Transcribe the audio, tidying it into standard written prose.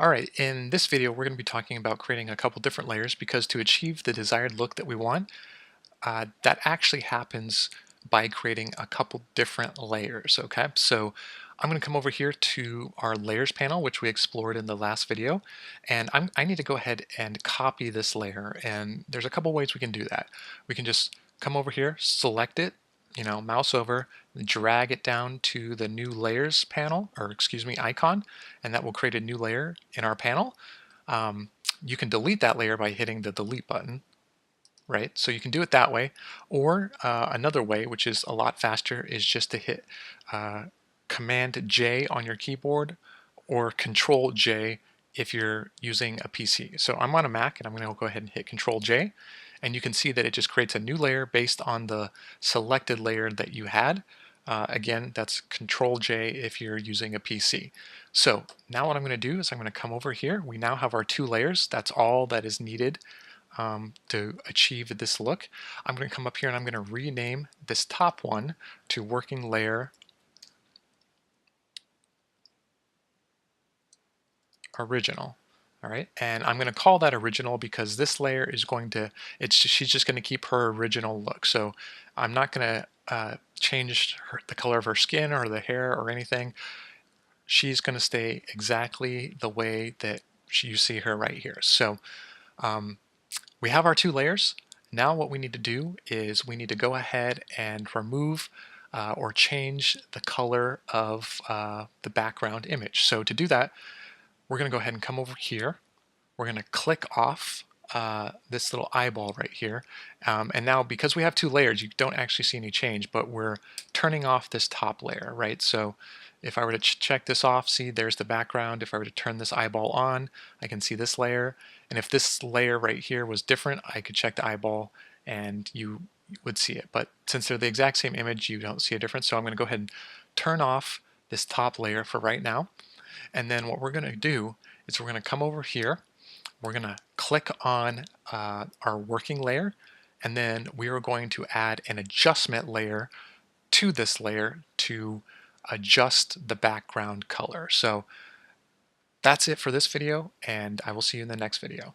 Alright, in this video we're going to be talking about creating a couple different layers because to achieve the desired look that we want, that actually happens by creating a couple different layers, okay? So I'm going to come over here to our layers panel, which we explored in the last video, and I need to go ahead and copy this layer, and there's a couple ways we can do that. We can just come over here, select it, mouse over, drag it down to the new layers panel, or excuse me, icon, and that will create a new layer in our panel. Um, you can delete that layer by hitting the delete button, right? So you can do it that way, or another way, which is a lot faster, is just to hit uh, Command J on your keyboard or Control J if you're using a PC. So I'm on a Mac and I'm going to go ahead and hit Control J, and you can see that it just creates a new layer based on the selected layer that you had. Again, that's Control J if you're using a PC. So now what I'm going to do is I'm going to come over here. We now have our two layers. That's all that is needed to achieve this look. I'm going to come up here and I'm going to rename this top one to working layer original. All right, and I'm going to call that original because this layer is going to, she's just going to keep her original look. So I'm not going to change the color of her skin or the hair or anything. She's going to stay exactly the way that you see her right here. So we have our two layers. Now what we need to do is we need to go ahead and remove or change the color of the background image. So to do that, we're going to go ahead and come over here. We're going to click off this little eyeball right here. And now because we have two layers, you don't actually see any change, but we're turning off this top layer, right? So if I were to check this off, see there's the background. If I were to turn this eyeball on, I can see this layer. And if this layer right here was different, I could check the eyeball and you would see it. But since they're the exact same image, you don't see a difference. So I'm going to go ahead and turn off this top layer for right now. And then what we're going to do is we're going to come over here. We're going to click on our working layer, and then we are going to add an adjustment layer to this layer to adjust the background color. So that's it for this video, and I will see you in the next video.